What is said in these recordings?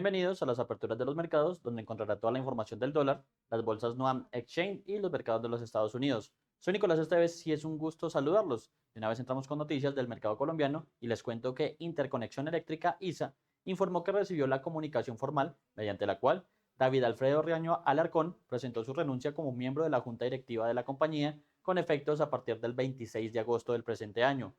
Bienvenidos a las aperturas de los mercados, donde encontrará toda la información del dólar, las bolsas NUAM Exchange y los mercados de los Estados Unidos. Soy Nicolás Esteves y es un gusto saludarlos. De una vez entramos con noticias del mercado colombiano y les cuento que Interconexión Eléctrica ISA informó que recibió la comunicación formal mediante la cual David Alfredo Riaño Alarcón presentó su renuncia como miembro de la junta directiva de la compañía con efectos a partir del 26 de agosto del presente año.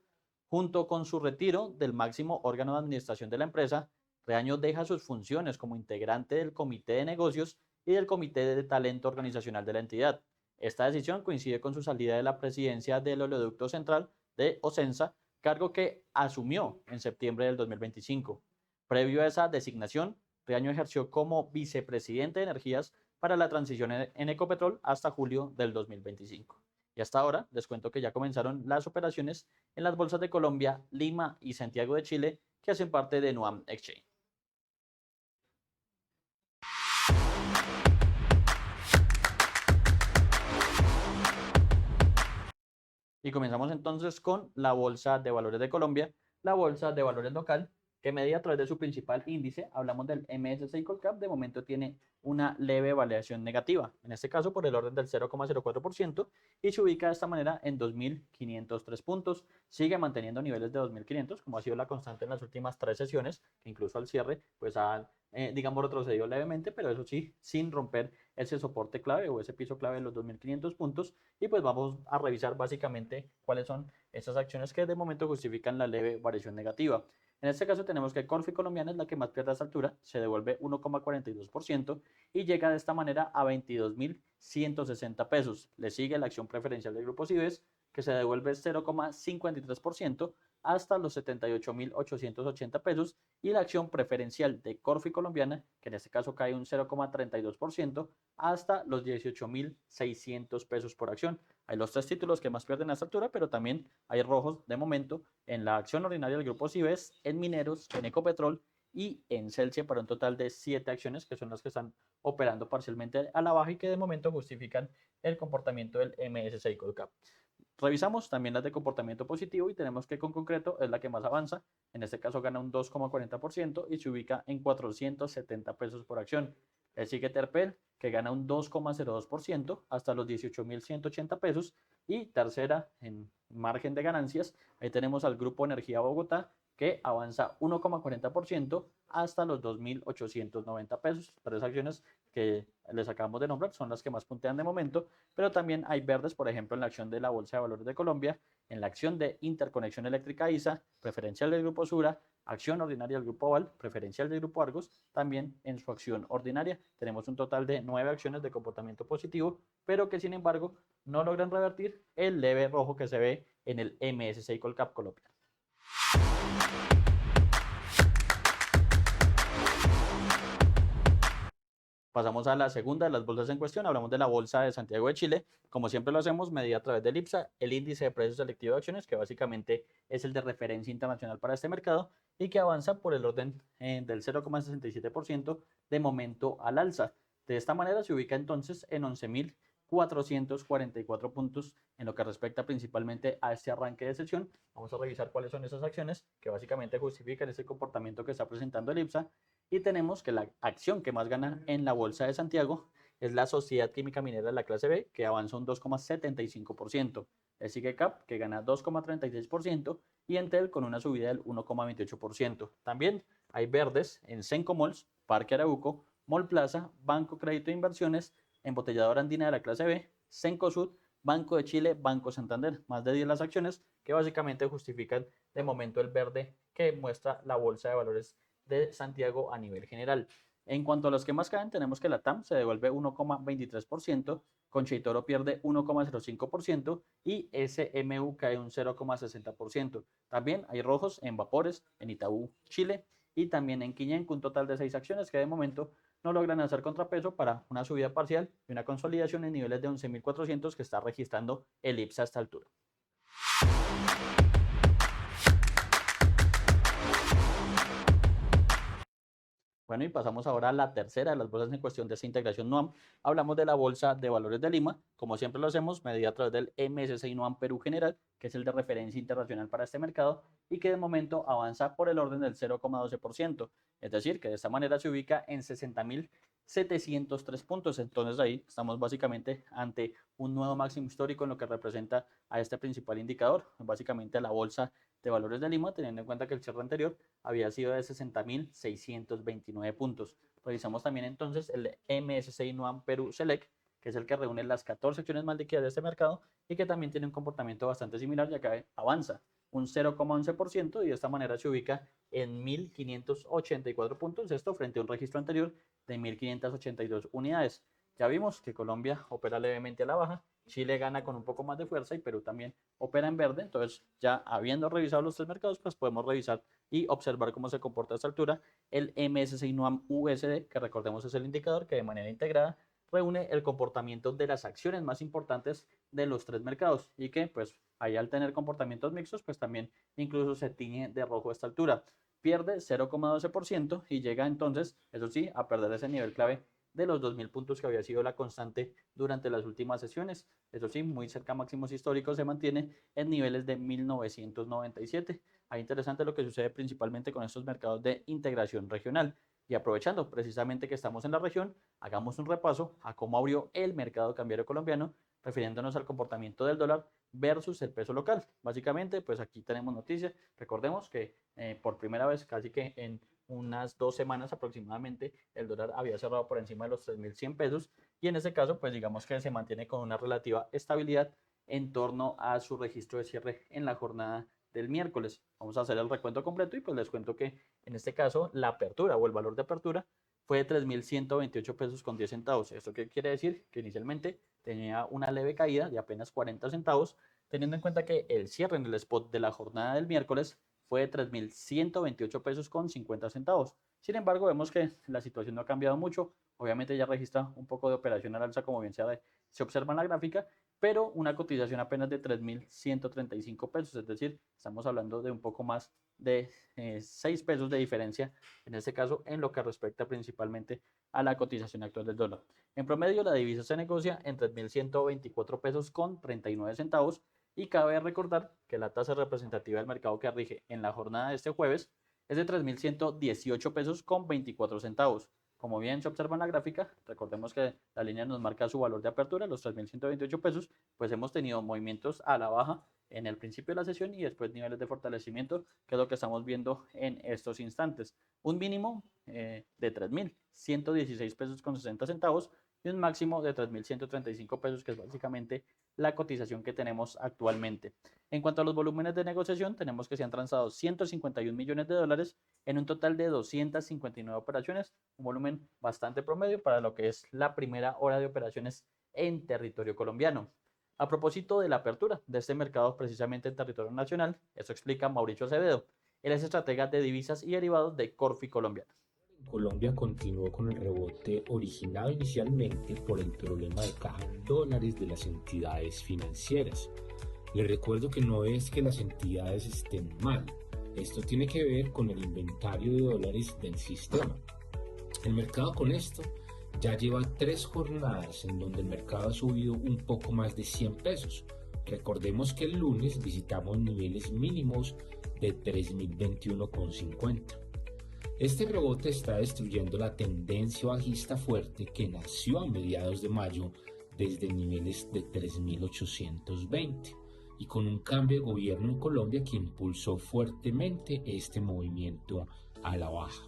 Junto con su retiro del máximo órgano de administración de la empresa, Riaño deja sus funciones como integrante del Comité de Negocios y del Comité de Talento Organizacional de la entidad. Esta decisión coincide con su salida de la presidencia del Oleoducto Central de Ocensa, cargo que asumió en septiembre del 2025. Previo a esa designación, Riaño ejerció como vicepresidente de Energías para la transición en Ecopetrol hasta julio del 2025. Y hasta ahora les cuento que ya comenzaron las operaciones en las bolsas de Colombia, Lima y Santiago de Chile, que hacen parte de NUAM Exchange. Y comenzamos entonces con la Bolsa de Valores de Colombia, la Bolsa de Valores local, que medía a través de su principal índice, hablamos del MSCI Colcap, de momento tiene una leve variación negativa, en este caso por el orden del 0,04%, y se ubica de esta manera en 2.503 puntos, sigue manteniendo niveles de 2.500, como ha sido la constante en las últimas 3 sesiones, que incluso al cierre pues ha, digamos, retrocedido levemente, pero eso sí, sin romper ese soporte clave o ese piso clave de los 2.500 puntos, y pues vamos a revisar básicamente cuáles son esas acciones que de momento justifican la leve variación negativa. En este caso tenemos que Corfi Colombiana es la que más pierde a esta altura, se devuelve 1,42% y llega de esta manera a 22.160 pesos. Le sigue la acción preferencial del Grupo Cibes, que se devuelve 0,53% hasta los 78.880 pesos, y la acción preferencial de Corfi Colombiana, que en este caso cae un 0,32% hasta los 18.600 pesos por acción. Hay los 3 títulos que más pierden a esta altura, pero también hay rojos de momento en la acción ordinaria del Grupo Cibes, en Mineros, en Ecopetrol y en Celsius, para un total de 7 acciones que son las que están operando parcialmente a la baja y que de momento justifican el comportamiento del MSCI Colcap. Revisamos también las de comportamiento positivo y tenemos que con concreto es la que más avanza, en este caso gana un 2,40% y se ubica en 470 pesos por acción. Le sigue Terpel, que gana un 2,02% hasta los 18.180 pesos, y tercera en margen de ganancias, ahí tenemos al Grupo Energía Bogotá, que avanza 1,40% hasta los 2.890 pesos. 3 acciones que les acabamos de nombrar son las que más puntean de momento, pero también hay verdes, por ejemplo, en la acción de la Bolsa de Valores de Colombia, en la acción de Interconexión Eléctrica ISA, preferencial del Grupo Sura, acción ordinaria del Grupo Aval, preferencial del Grupo Argos, también en su acción ordinaria. Tenemos un total de 9 acciones de comportamiento positivo, pero que sin embargo no logran revertir el leve rojo que se ve en el MSCI Colcap Colombia. Pasamos a la segunda de las bolsas en cuestión, hablamos de la Bolsa de Santiago de Chile. Como siempre lo hacemos, medida a través del IPSA, el índice de precios selectivo de acciones, que básicamente es el de referencia internacional para este mercado y que avanza por el orden del 0,67% de momento al alza. De esta manera se ubica entonces en 11.444 puntos en lo que respecta principalmente a este arranque de sesión. Vamos a revisar cuáles son esas acciones que básicamente justifican ese comportamiento que está presentando el IPSA. Y tenemos que la acción que más gana en la Bolsa de Santiago es la Sociedad Química Minera de la clase B, que avanza un 2,75%. Le sigue CAP, que gana 2,36%, y Entel con una subida del 1,28%. También hay verdes en Sencomols, Parque Arauco, Mall Plaza, Banco Crédito de Inversiones, Embotelladora Andina de la clase B, Cencosud, Banco de Chile, Banco Santander. Más de 10 las acciones que básicamente justifican de momento el verde que muestra la Bolsa de Valores de Santiago a nivel general. En cuanto a los que más caen, tenemos que la TAM se devuelve 1,23%, Concheitoro pierde 1,05% y SMU cae un 0,60%. También hay rojos en Vapores, en Itaú Chile y también en Quiñen, con un total de 6 acciones que de momento no logran hacer contrapeso para una subida parcial y una consolidación en niveles de 11.400 que está registrando el IPSA a esta altura. Bueno, y pasamos ahora a la tercera de las bolsas en cuestión de esta integración NUAM. Hablamos de la Bolsa de Valores de Lima. Como siempre lo hacemos, medida a través del MSCI NUAM Perú General, que es el de referencia internacional para este mercado y que de momento avanza por el orden del 0,12%. Es decir, que de esta manera se ubica en 60.703 puntos. Entonces ahí estamos básicamente ante un nuevo máximo histórico en lo que representa a este principal indicador, básicamente a la Bolsa de Valores de Lima, teniendo en cuenta que el cierre anterior había sido de 60.629 puntos. Revisamos también entonces el MSCI NUAM Perú Select, que es el que reúne las 14 acciones más líquidas de este mercado y que también tiene un comportamiento bastante similar, ya que avanza un 0,11% y de esta manera se ubica en 1.584 puntos, esto frente a un registro anterior de 1.582 unidades. Ya vimos que Colombia opera levemente a la baja, Chile gana con un poco más de fuerza y Perú también opera en verde. Entonces, ya habiendo revisado los tres mercados, pues podemos revisar y observar cómo se comporta a esta altura el MSCI NUAM USD, que recordemos es el indicador que de manera integrada reúne el comportamiento de las acciones más importantes de los tres mercados y que pues ahí al tener comportamientos mixtos pues también incluso se tiñe de rojo a esta altura. Pierde 0,12% y llega entonces, eso sí, a perder ese nivel clave de los 2.000 puntos que había sido la constante durante las últimas sesiones. Eso sí, muy cerca a máximos históricos, se mantiene en niveles de 1997. Ahí interesante lo que sucede principalmente con estos mercados de integración regional. Y aprovechando precisamente que estamos en la región, hagamos un repaso a cómo abrió el mercado cambiario colombiano, refiriéndonos al comportamiento del dólar versus el peso local. Básicamente, pues aquí tenemos noticias. Recordemos que por primera vez, casi que en unas 2 semanas aproximadamente, el dólar había cerrado por encima de los 3.100 pesos y en ese caso, pues digamos que se mantiene con una relativa estabilidad en torno a su registro de cierre en la jornada del miércoles. Vamos a hacer el recuento completo y pues les cuento que en este caso la apertura o el valor de apertura fue de 3.128 pesos con 10 centavos. ¿Esto qué quiere decir? Que inicialmente tenía una leve caída de apenas 40 centavos, teniendo en cuenta que el cierre en el spot de la jornada del miércoles fue de 3.128 pesos con 50 centavos. Sin embargo, vemos que la situación no ha cambiado mucho. Obviamente ya registra un poco de operación al alza, como bien se observa en la gráfica, pero una cotización apenas de 3.135 pesos, es decir, estamos hablando de un poco más de 6 pesos de diferencia, en este caso, en lo que respecta principalmente a la cotización actual del dólar. En promedio, la divisa se negocia en 3.124 pesos con 39 centavos y cabe recordar que la tasa representativa del mercado que rige en la jornada de este jueves es de 3.118 pesos con 24 centavos. Como bien se observa en la gráfica, recordemos que la línea nos marca su valor de apertura, los 3.128 pesos, pues hemos tenido movimientos a la baja en el principio de la sesión y después niveles de fortalecimiento, que es lo que estamos viendo en estos instantes. Un mínimo de 3.116 pesos con 60 centavos y un máximo de 3.135 pesos, que es básicamente la cotización que tenemos actualmente. En cuanto a los volúmenes de negociación, tenemos que se han transado 151 millones de dólares en un total de 259 operaciones, un volumen bastante promedio para lo que es la primera hora de operaciones en territorio colombiano. A propósito de la apertura de este mercado precisamente en territorio nacional, eso explica Mauricio Acevedo. Él es estratega de divisas y derivados de Corfi Colombiana. Colombia continuó con el rebote originado inicialmente por el problema de caja en dólares de las entidades financieras. Les recuerdo que no es que las entidades estén mal, esto tiene que ver con el inventario de dólares del sistema. El mercado con esto ya lleva 3 jornadas en donde el mercado ha subido un poco más de 100 pesos. Recordemos que el lunes visitamos niveles mínimos de 3.021,50. Este rebote está destruyendo la tendencia bajista fuerte que nació a mediados de mayo desde niveles de 3.820 y con un cambio de gobierno en Colombia que impulsó fuertemente este movimiento a la baja.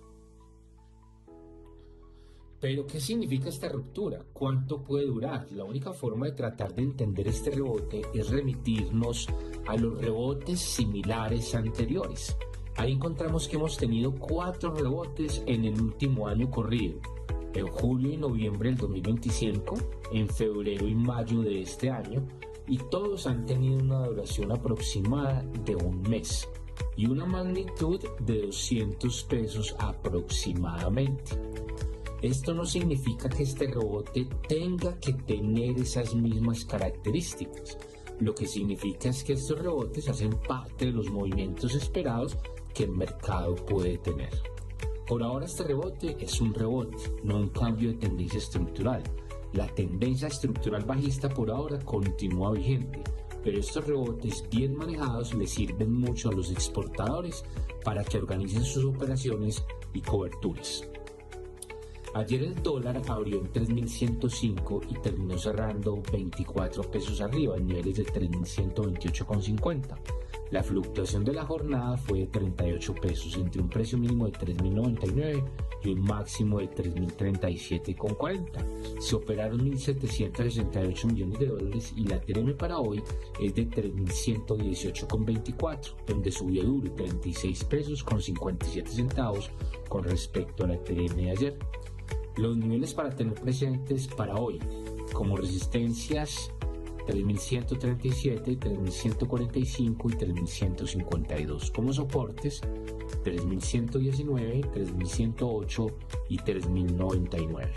Pero, ¿qué significa esta ruptura? ¿Cuánto puede durar? La única forma de tratar de entender este rebote es remitirnos a los rebotes similares anteriores. Ahí encontramos que hemos tenido 4 rebotes en el último año corrido, en julio y noviembre del 2025, en febrero y mayo de este año, y todos han tenido una duración aproximada de un mes y una magnitud de 200 pesos aproximadamente. Esto no significa que este rebote tenga que tener esas mismas características. Lo que significa es que estos rebotes hacen parte de los movimientos esperados que el mercado puede tener. Por ahora este rebote es un rebote, no un cambio de tendencia estructural. La tendencia estructural bajista por ahora continúa vigente, pero estos rebotes bien manejados le sirven mucho a los exportadores para que organicen sus operaciones y coberturas. Ayer el dólar abrió en 3.105 y terminó cerrando 24 pesos arriba, en niveles de 3.128,50. La fluctuación de la jornada fue de 38 pesos, entre un precio mínimo de 3.099 y un máximo de 3.037,40. Se operaron 1.768 millones de dólares y la TRM para hoy es de 3.118,24, donde subió duro 36 pesos con 57 centavos con respecto a la TRM de ayer. Los niveles para tener presentes para hoy, como resistencias 3.137, 3.145 y 3.152. Como soportes 3.119, 3.108 y 3.099.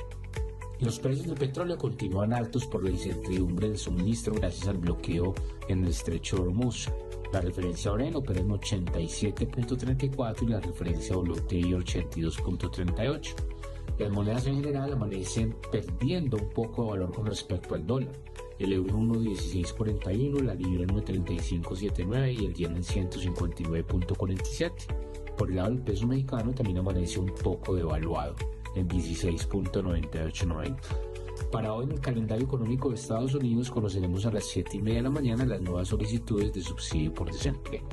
Los precios del petróleo continúan altos por la incertidumbre del suministro gracias al bloqueo en el estrecho de Hormuz. La referencia Brent opera en 87.34 y la referencia WTI 82.38. Las monedas en general amanecen perdiendo un poco de valor con respecto al dólar. El euro en 1.1641, la libra en 1.3579 y el yen en 159.47. Por el lado del peso mexicano también amanece un poco devaluado, en 16.9890. Para hoy en el calendario económico de Estados Unidos conoceremos a las 7:30 de la mañana las nuevas solicitudes de subsidio por desempleo.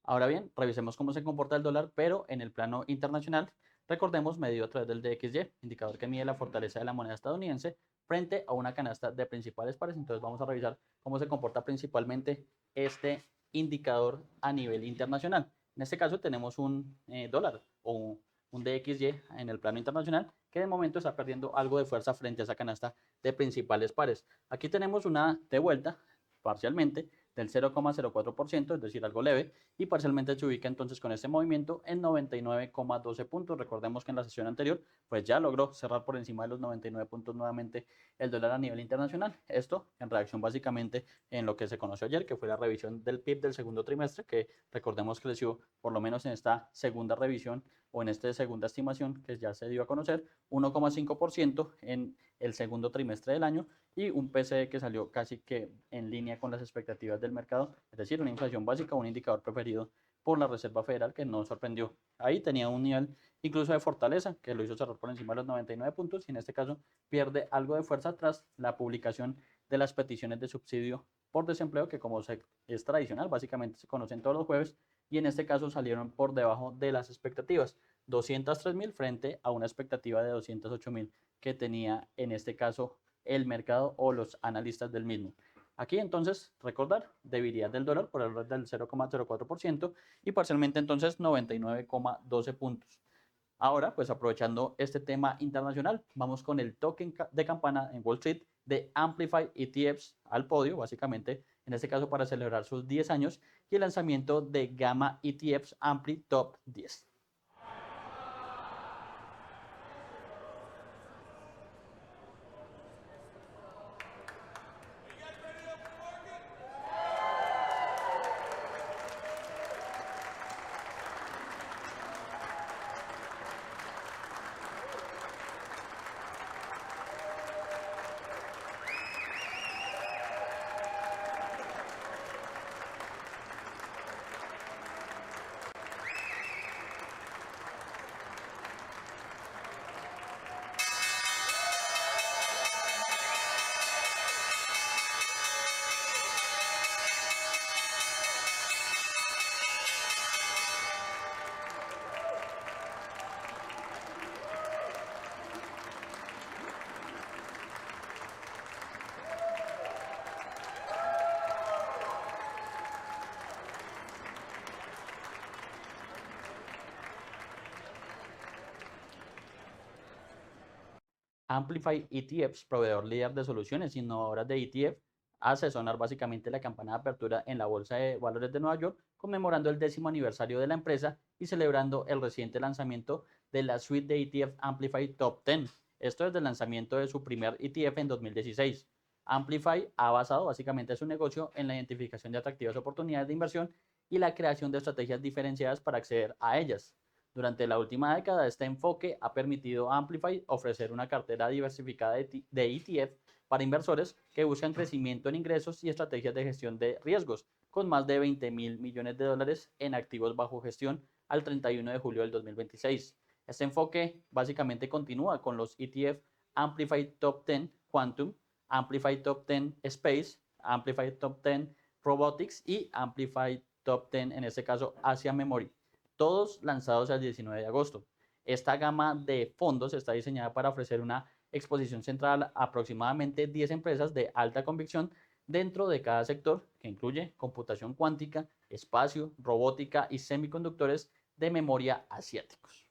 Ahora bien, revisemos cómo se comporta el dólar, pero en el plano internacional. Recordemos, medido a través del DXY, indicador que mide la fortaleza de la moneda estadounidense frente a una canasta de principales pares. Entonces vamos a revisar cómo se comporta principalmente este indicador a nivel internacional. En este caso tenemos un dólar o un DXY en el plano internacional que de momento está perdiendo algo de fuerza frente a esa canasta de principales pares. Aquí tenemos una de vuelta parcialmente del 0,04%, es decir, algo leve, y parcialmente se ubica entonces con este movimiento en 99,12 puntos. Recordemos que en la sesión anterior, pues ya logró cerrar por encima de los 99 puntos nuevamente el dólar a nivel internacional. Esto en reacción básicamente en lo que se conoció ayer, que fue la revisión del PIB del segundo trimestre, que recordemos creció por lo menos en esta segunda revisión o en esta segunda estimación que ya se dio a conocer, 1,5% en el segundo trimestre del año y un PCE que salió casi que en línea con las expectativas del mercado, es decir, una inflación básica, un indicador preferido por la Reserva Federal que no sorprendió. Ahí tenía un nivel incluso de fortaleza que lo hizo cerrar por encima de los 99 puntos y en este caso pierde algo de fuerza tras la publicación de las peticiones de subsidio por desempleo que como es tradicional, básicamente se conocen todos los jueves y en este caso salieron por debajo de las expectativas, 203.000 frente a una expectativa de 208.000 que tenía en este caso el mercado o los analistas del mismo. Aquí entonces, recordar, debilidad del dólar por el del 0,04% y parcialmente entonces 99,12 puntos. Ahora, pues aprovechando este tema internacional, vamos con el token de campana en Wall Street de Amplify ETFs al podio, básicamente, en este caso para celebrar sus 10 años y el lanzamiento de Gamma ETFs Ampli Top 10. Amplify ETFs, proveedor líder de soluciones innovadoras de ETF, hace sonar básicamente la campana de apertura en la Bolsa de Valores de Nueva York, conmemorando el 10º aniversario de la empresa y celebrando el reciente lanzamiento de la suite de ETF Amplify Top 10. Esto desde el lanzamiento de su primer ETF en 2016. Amplify ha basado básicamente su negocio en la identificación de atractivas oportunidades de inversión y la creación de estrategias diferenciadas para acceder a ellas. Durante la última década, este enfoque ha permitido a Amplify ofrecer una cartera diversificada de ETF para inversores que buscan crecimiento en ingresos y estrategias de gestión de riesgos, con más de 20.000 millones de dólares en activos bajo gestión al 31 de julio del 2026. Este enfoque básicamente continúa con los ETF Amplify Top 10 Quantum, Amplify Top 10 Space, Amplify Top 10 Robotics y Amplify Top 10, en este caso Asia Memory, todos lanzados el 19 de agosto. Esta gama de fondos está diseñada para ofrecer una exposición central a aproximadamente 10 empresas de alta convicción dentro de cada sector, que incluye computación cuántica, espacio, robótica y semiconductores de memoria asiáticos.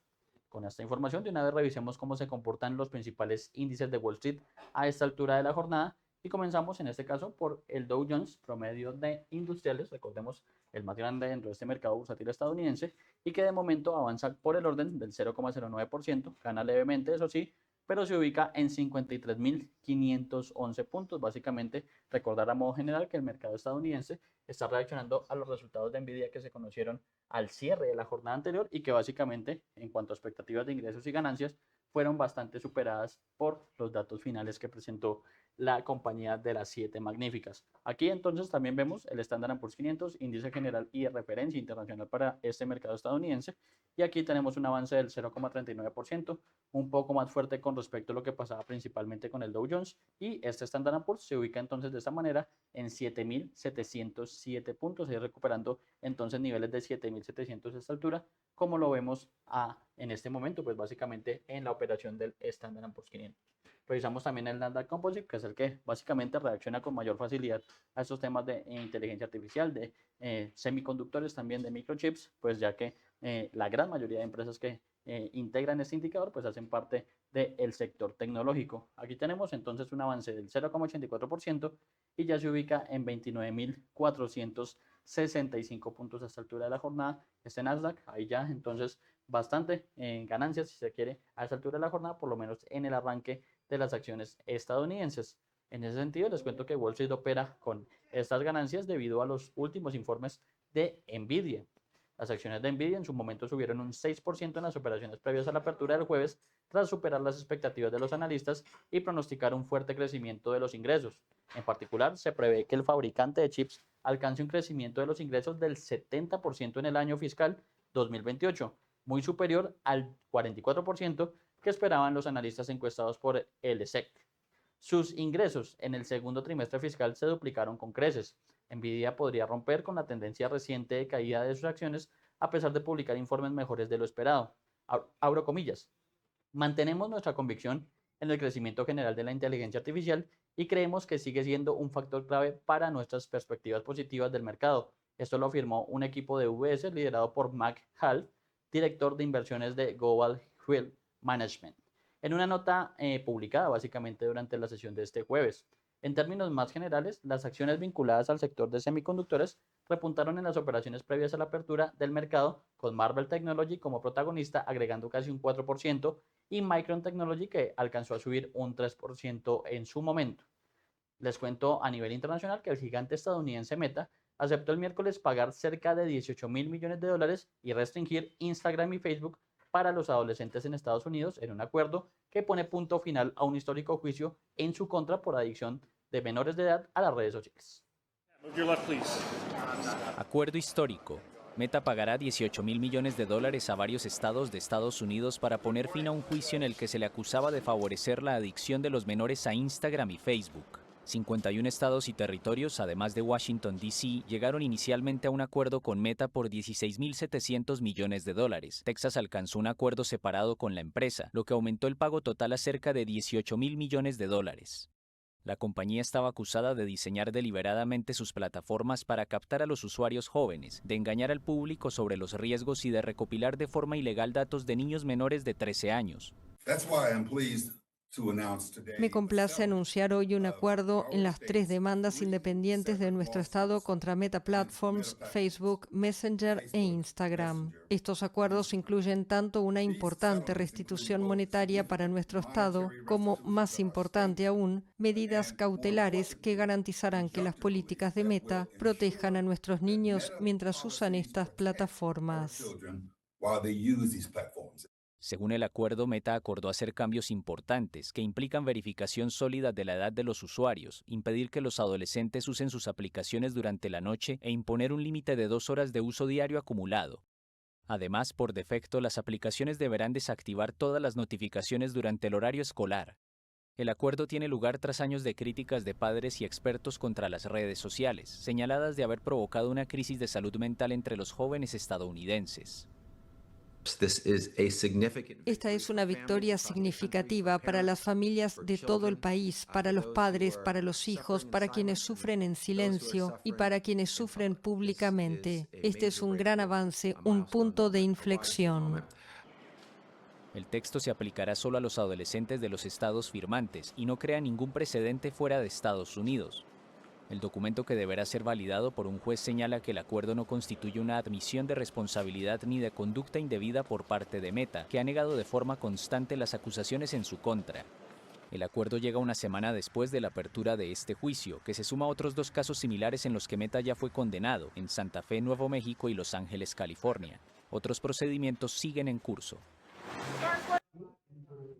Con esta información, de una vez revisemos cómo se comportan los principales índices de Wall Street a esta altura de la jornada y comenzamos en este caso por el Dow Jones promedio de industriales, recordemos el más grande dentro de este mercado bursátil estadounidense y que de momento avanza por el orden del 0,09%, gana levemente, eso sí, pero se ubica en 53.511 puntos. Básicamente, recordar a modo general que el mercado estadounidense está reaccionando a los resultados de Nvidia que se conocieron al cierre de la jornada anterior y que básicamente, en cuanto a expectativas de ingresos y ganancias, fueron bastante superadas por los datos finales que presentó la compañía de las 7 magníficas. Aquí entonces también vemos el Standard & Poor's 500, índice general y de referencia internacional para este mercado estadounidense, y aquí tenemos un avance del 0,39%, un poco más fuerte con respecto a lo que pasaba principalmente con el Dow Jones, y este Standard & Poor's se ubica entonces de esta manera en 7.707 puntos, y recuperando entonces niveles de 7.700 a esta altura, como lo vemos en este momento, pues básicamente en la operación del Standard & Poor's 500. Revisamos también el Nasdaq Composite, que es el que básicamente reacciona con mayor facilidad a estos temas de inteligencia artificial, de semiconductores, también de microchips, pues ya que la gran mayoría de empresas que integran este indicador pues hacen parte del sector tecnológico. Aquí tenemos entonces un avance del 0,84% y ya se ubica en 29.465 puntos a esta altura de la jornada. Este Nasdaq, ahí ya entonces bastante ganancias, si se quiere, a esta altura de la jornada, por lo menos en el arranque de las acciones estadounidenses. En ese sentido, les cuento que Wall Street opera con estas ganancias debido a los últimos informes de Nvidia. Las acciones de Nvidia en su momento subieron un 6% en las operaciones previas a la apertura del jueves, tras superar las expectativas de los analistas y pronosticar un fuerte crecimiento de los ingresos. En particular, se prevé que el fabricante de chips alcance un crecimiento de los ingresos del 70% en el año fiscal 2028, muy superior al 44% que esperaban los analistas encuestados por el SEC. Sus ingresos en el segundo trimestre fiscal se duplicaron con creces. Nvidia podría romper con la tendencia reciente de caída de sus acciones a pesar de publicar informes mejores de lo esperado. Abro comillas. Mantenemos nuestra convicción en el crecimiento general de la inteligencia artificial y creemos que sigue siendo un factor clave para nuestras perspectivas positivas del mercado. Esto lo afirmó un equipo de UBS liderado por Mac Hall, director de inversiones de Global Wealth Management, en una nota publicada básicamente durante la sesión de este jueves. En términos más generales, las acciones vinculadas al sector de semiconductores repuntaron en las operaciones previas a la apertura del mercado, con Marvell Technology como protagonista agregando casi un 4% y Micron Technology que alcanzó a subir un 3% en su momento. Les cuento a nivel internacional que el gigante estadounidense Meta aceptó el miércoles pagar cerca de 18.000 millones de dólares y restringir Instagram y Facebook para los adolescentes en Estados Unidos en un acuerdo que pone punto final a un histórico juicio en su contra por adicción de menores de edad a las redes sociales. Acuerdo histórico. Meta pagará 18.000 millones de dólares a varios estados de Estados Unidos para poner fin a un juicio en el que se le acusaba de favorecer la adicción de los menores a Instagram y Facebook. 51 estados y territorios, además de Washington, D.C., llegaron inicialmente a un acuerdo con Meta por 16.700 millones de dólares. Texas alcanzó un acuerdo separado con la empresa, lo que aumentó el pago total a cerca de 18.000 millones de dólares. La compañía estaba acusada de diseñar deliberadamente sus plataformas para captar a los usuarios jóvenes, de engañar al público sobre los riesgos y de recopilar de forma ilegal datos de niños menores de 13 años. Me complace anunciar hoy un acuerdo en las 3 demandas independientes de nuestro Estado contra Meta Platforms, Facebook, Messenger e Instagram. Estos acuerdos incluyen tanto una importante restitución monetaria para nuestro Estado como, más importante aún, medidas cautelares que garantizarán que las políticas de Meta protejan a nuestros niños mientras usan estas plataformas. while they use these platforms. Según el acuerdo, Meta acordó hacer cambios importantes que implican verificación sólida de la edad de los usuarios, impedir que los adolescentes usen sus aplicaciones durante la noche e imponer un límite de 2 horas de uso diario acumulado. Además, por defecto, las aplicaciones deberán desactivar todas las notificaciones durante el horario escolar. El acuerdo tiene lugar tras años de críticas de padres y expertos contra las redes sociales, señaladas de haber provocado una crisis de salud mental entre los jóvenes estadounidenses. Esta es una victoria significativa para las familias de todo el país, para los padres, para los hijos, para quienes sufren en silencio y para quienes sufren públicamente. Este es un gran avance, un punto de inflexión. El texto se aplicará solo a los adolescentes de los estados firmantes y no crea ningún precedente fuera de Estados Unidos. El documento, que deberá ser validado por un juez, señala que el acuerdo no constituye una admisión de responsabilidad ni de conducta indebida por parte de Meta, que ha negado de forma constante las acusaciones en su contra. El acuerdo llega una semana después de la apertura de este juicio, que se suma a otros 2 casos similares en los que Meta ya fue condenado, en Santa Fe, Nuevo México y Los Ángeles, California. Otros procedimientos siguen en curso.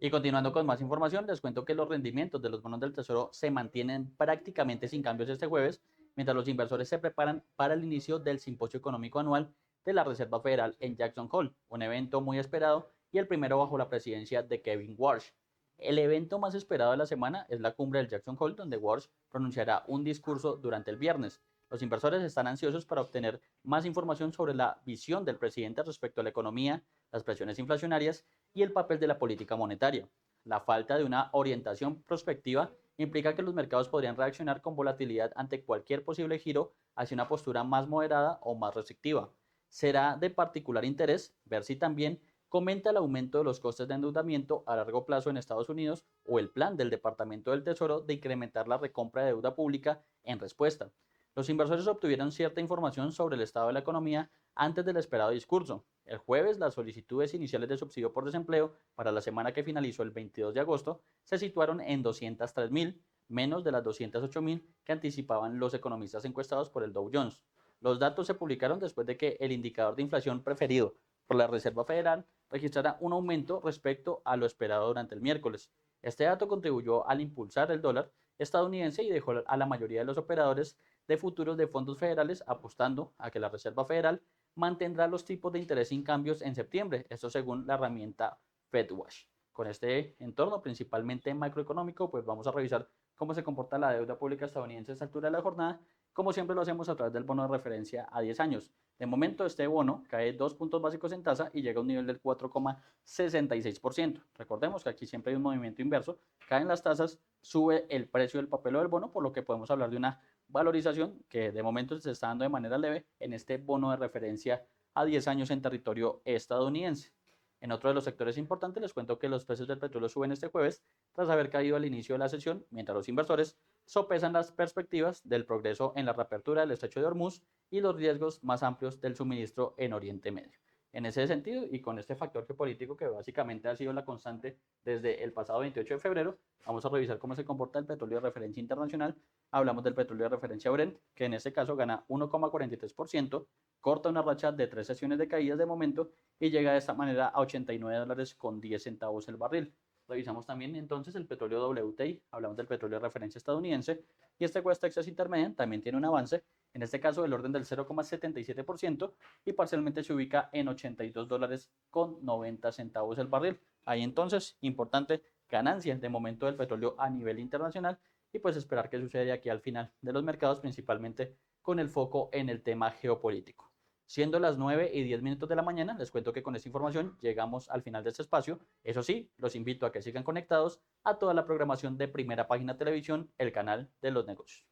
Y continuando con más información, les cuento que los rendimientos de los bonos del Tesoro se mantienen prácticamente sin cambios este jueves, mientras los inversores se preparan para el inicio del Simposio Económico Anual de la Reserva Federal en Jackson Hole, un evento muy esperado y el primero bajo la presidencia de Kevin Warsh. El evento más esperado de la semana es la cumbre del Jackson Hole, donde Warsh pronunciará un discurso durante el viernes. Los inversores están ansiosos para obtener más información sobre la visión del presidente respecto a la economía, las presiones inflacionarias y el papel de la política monetaria. La falta de una orientación prospectiva implica que los mercados podrían reaccionar con volatilidad ante cualquier posible giro hacia una postura más moderada o más restrictiva. Será de particular interés ver si también comenta el aumento de los costes de endeudamiento a largo plazo en Estados Unidos o el plan del Departamento del Tesoro de incrementar la recompra de deuda pública en respuesta. Los inversores obtuvieron cierta información sobre el estado de la economía antes del esperado discurso. El jueves, las solicitudes iniciales de subsidio por desempleo para la semana que finalizó el 22 de agosto se situaron en 203.000, menos de las 208.000 que anticipaban los economistas encuestados por el Dow Jones. Los datos se publicaron después de que el indicador de inflación preferido por la Reserva Federal registrara un aumento respecto a lo esperado durante el miércoles. Este dato contribuyó al impulsar el dólar estadounidense y dejó a la mayoría de los operadores de futuros de fondos federales apostando a que la Reserva Federal mantendrá los tipos de interés sin cambios en septiembre, esto según la herramienta FedWatch. Con este entorno principalmente macroeconómico, pues vamos a revisar cómo se comporta la deuda pública estadounidense a esta altura de la jornada, como siempre lo hacemos a través del bono de referencia a 10 años. De momento este bono cae 2 puntos básicos en tasa y llega a un nivel del 4,66%. Recordemos que aquí siempre hay un movimiento inverso, caen las tasas, sube el precio del papel o del bono, por lo que podemos hablar de una valorización que de momento se está dando de manera leve en este bono de referencia a 10 años en territorio estadounidense. En otro de los sectores importantes les cuento que los precios del petróleo suben este jueves tras haber caído al inicio de la sesión, mientras los inversores sopesan las perspectivas del progreso en la reapertura del estrecho de Hormuz y los riesgos más amplios del suministro en Oriente Medio. En ese sentido, y con este factor geopolítico que básicamente ha sido la constante desde el pasado 28 de febrero, vamos a revisar cómo se comporta el petróleo de referencia internacional. Hablamos del petróleo de referencia Brent, que en este caso gana 1,43%, corta una racha de 3 sesiones de caídas de momento y llega de esta manera a $89.10 el barril. Revisamos también entonces el petróleo WTI, hablamos del petróleo de referencia estadounidense, y este West Texas Intermediate también tiene un avance, en este caso del orden del 0,77% y parcialmente se ubica en $82.90 el barril. Ahí entonces, importante ganancia de momento del petróleo a nivel internacional y pues esperar qué sucede aquí al final de los mercados, principalmente con el foco en el tema geopolítico. Siendo las 9:10 de la mañana, les cuento que con esta información llegamos al final de este espacio. Eso sí, los invito a que sigan conectados a toda la programación de Primera Página Televisión, el canal de los negocios.